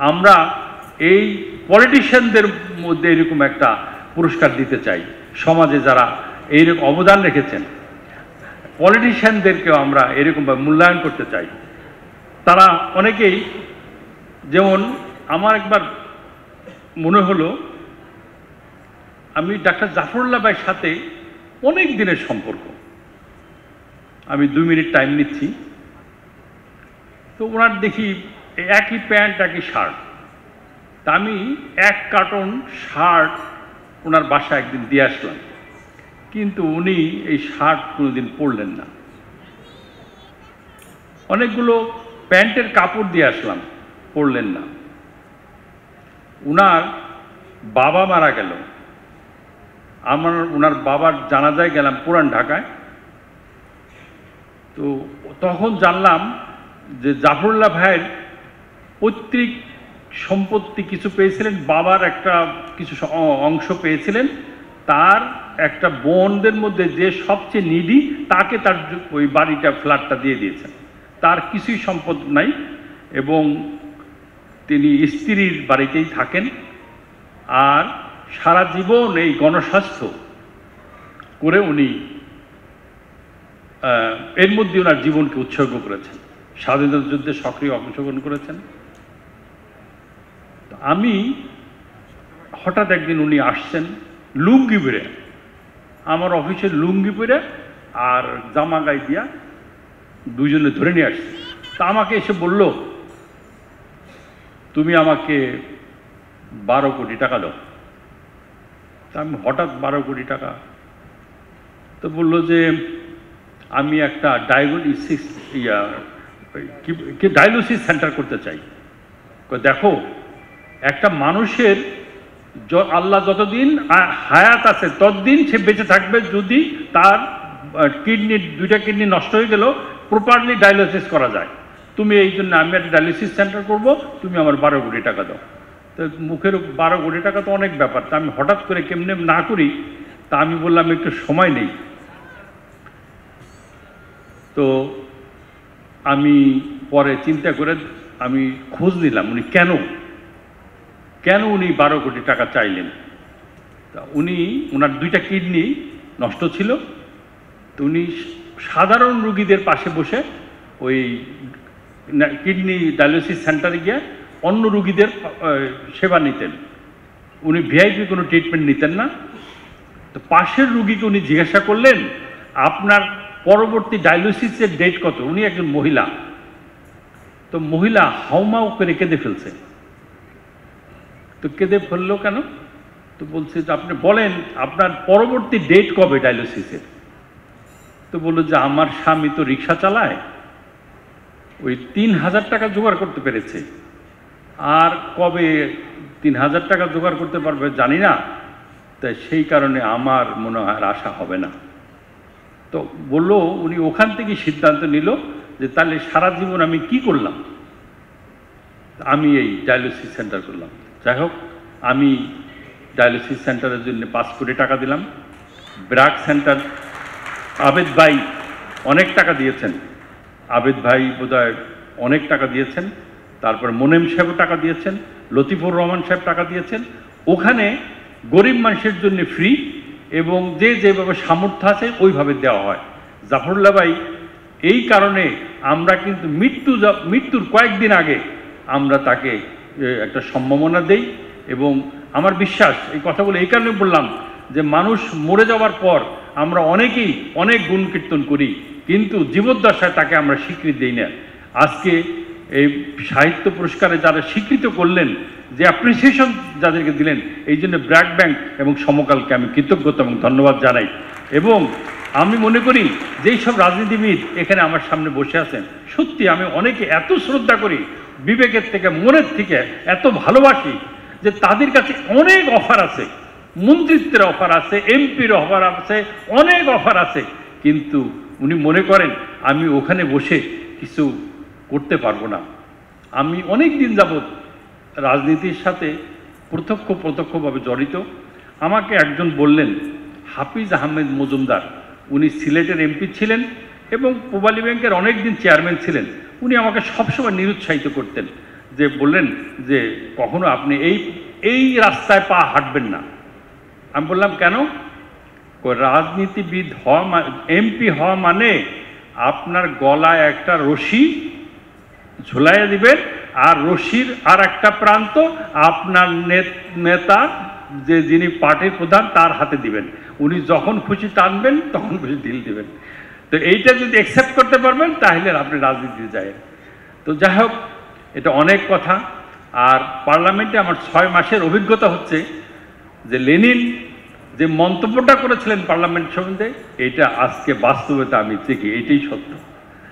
আমরা এই পলিটিশিয়ানদের মধ্যে এরকম একটা পুরস্কার দিতে চাই, সমাজে যারা এইরকম অবদান রেখেছেন পলিটিশিয়ানদেরকেও আমরা এরকমভাবে মূল্যায়ন করতে চাই। তারা অনেকেই, যেমন আমার একবার মনে হলো, আমি ডাক্তার জাফরুল্লাহ ভাইয়ের সাথে অনেক দিনের সম্পর্ক, আমি 2 মিনিট টাইম নিচ্ছি, তো ওনার দেখি একই প্যান্ট একই শার্ট, তা আমি 1 কার্টন শার্ট ওনার বাসায় একদিন দিয়ে আসলাম, কিন্তু উনি এই শার্ট কোনোদিন পরলেন না। অনেকগুলো প্যান্টের কাপড় দিয়ে আসলাম, পরলেন না। উনার বাবা মারা গেল, ওনার বাবার জানাজায় গেলাম পুরান ঢাকায়, তো তখন জানলাম যে জাফরুল্লাহ ভাইয়ের পৈতৃক সম্পত্তি কিছু পেয়েছিলেন, বাবার একটা কিছু অংশ পেয়েছিলেন, তার একটা বোনদের মধ্যে যে সবচেয়ে নিডি তাকে তার ওই বাড়িটা ফ্ল্যাটটা দিয়ে দিয়েছেন, তার কিছুই সম্পদ নাই এবং তিনি স্ত্রীর বাড়িতেই থাকেন। আর সারা জীবন এই গণস্বাস্থ্য করে উনি এর মধ্যে ওনার জীবনকে উৎসর্গ করেছেন, স্বাধীনতা যুদ্ধে সক্রিয় অংশগ্রহণ করেছেন। আমি হঠাৎ একদিন উনি আসছেন লুঙ্গি পরে, আমার অফিসের লুঙ্গি পরে আর জামা গায়ে দিয়া দুজনে ধরে নিয়ে আসছে। তা আমাকে এসে বলল, তুমি আমাকে 12 কোটি টাকা দাও। তা আমি হঠাৎ 12 কোটি টাকা, তো বললো যে আমি একটা ডায়ালিসিস সেন্টার করতে চাই। দেখো, একটা মানুষের আল্লাহ যতদিন হায়াত আছে ততদিন সে বেঁচে থাকবে যদি তার দুইটা কিডনি নষ্ট হয়ে গেল প্রপারলি ডায়ালিসিস করা যায়। তুমি এই জন্য আমি একটা ডায়ালিসিস সেন্টার করব, তুমি আমার 12 কোটি টাকা দাও। তো মুখের 12 কোটি টাকা তো অনেক ব্যাপার, তা আমি হঠাৎ করে কেমনে না করি, তা আমি বললাম একটু সময় নেই। তো আমি পরে চিন্তা করে আমি খোঁজ নিলাম উনি কেন উনি 12 কোটি টাকা চাইলেন। তা ওনার 2টা কিডনি নষ্ট ছিল, তো উনি সাধারণ রোগীদের পাশে বসে ওই কিডনি ডায়ালিসিস সেন্টারে গিয়ে অন্য রোগীদের সেবা নিতেন, উনি ভিআইপি কোনো ট্রিটমেন্ট নিতেন না। তো পাশের রোগীকে উনি জিজ্ঞাসা করলেন, আপনার পরবর্তী ডায়ালিসিসের ডেট কত? উনি একজন মহিলা, তো মহিলা হাউমাউ করে কেঁদে ফেলছে। তো কেঁদে ফেললো কেন? তো বলছে যে আপনি বলেন আপনার পরবর্তী ডেট কবে ডায়ালিসিসের? তো বললো যে আমার স্বামী তো রিক্সা চালায়, ওই 3000 টাকা জোগাড় করতে পেরেছে, আর কবে 3000 টাকা জোগাড় করতে পারবে জানি না, তাই সেই কারণে আমার মনে হয় আর আশা হবে না। তো বললো উনি ওখান থেকে সিদ্ধান্ত নিল যে তাহলে সারা জীবন আমি কি করলাম, আমি এই ডায়ালিসিস সেন্টার করলাম। যাই হোক, আমি ডায়ালিসিস সেন্টারের জন্য 5 কোটি টাকা দিলাম। ব্র্যাক সেন্টার আবেদ ভাই অনেক টাকা দিয়েছেন, আবেদ ভাই বোধহয় অনেক টাকা দিয়েছেন, তারপর মোনেম সাহেব টাকা দিয়েছেন, লতিফুর রহমান সাহেব টাকা দিয়েছেন। ওখানে গরিব মানুষের জন্য ফ্রি এবং যে যেভাবে সামর্থ্য আছে ওইভাবে দেওয়া হয়। জাফরুল্লাহ ভাই এই কারণে আমরা কিন্তু মৃত্যুর কয়েকদিন আগে আমরা তাকে একটা সম্মাননা দেই, এবং আমার বিশ্বাস, এই কথাগুলো এই কারণে বললাম যে মানুষ মরে যাওয়ার পর আমরা অনেকেই অনেক গুণ কীর্তন করি, কিন্তু জীবদ্দশায় তাকে আমরা স্বীকৃতি দিই না। আজকে এই সাহিত্য পুরস্কারে যারা স্বীকৃত করলেন, যে অ্যাপ্রিসিয়েশন যাদেরকে দিলেন, এই জন্য ব্র্যাক ব্যাংক এবং সমকালকে আমি কৃতজ্ঞতা এবং ধন্যবাদ জানাই। এবং আমি মনে করি যেই সব রাজনীতিবিদ এখানে আমার সামনে বসে আছেন, সত্যি আমি অনেকে এত শ্রদ্ধা করি, বিবেকের থেকে মনের থেকে এত ভালোবাসি যে তাদের কাছে অনেক অফার আছে, মন্ত্রিত্বের অফার আছে, এমপির অফার আছে, অনেক অফার আছে, কিন্তু উনি মনে করেন আমি ওখানে বসে কিছু করতে পারবো না। আমি অনেক দিন যাবৎ রাজনীতির সাথে প্রত্যক্ষভাবে জড়িত। আমাকে একজন বললেন, হাফিজ আহমেদ মজুমদার, উনি সিলেটের এমপি ছিলেন এবং পূবালী ব্যাংকের অনেক দিন চেয়ারম্যান ছিলেন। উনি আমাকে সবসময় নিরুৎসাহিত করতেন যে বললেন যে কখনো আপনি এই এই রাস্তায় পা হাঁটবেন না। আমি বললাম কেন? রাজনীতিবিদ হওয়া এমপি হওয়া মানে আপনার গলায় একটা রশি ঝুলাইয়া দিবেন, আর রশির আর একটা প্রান্ত আপনার নেতা যে যিনি পার্টির প্রধান তার হাতে দিবেন, উনি যখন খুশি টানবেন তখন খুশি ঢিল দিবেন। তো এইটা যদি অ্যাকসেপ্ট করতে পারবেন তাহলে আপনি রাজনীতিতে যায়। তো যাই হোক, এটা অনেক কথা। আর পার্লামেন্টে আমার 6 মাসের অভিজ্ঞতা হচ্ছে যে লেনিন যে মন্তব্যটা করেছিলেন পার্লামেন্ট সম্বন্ধে, এটা আজকে বাস্তবতা আমি দেখি, এইটাই সত্য।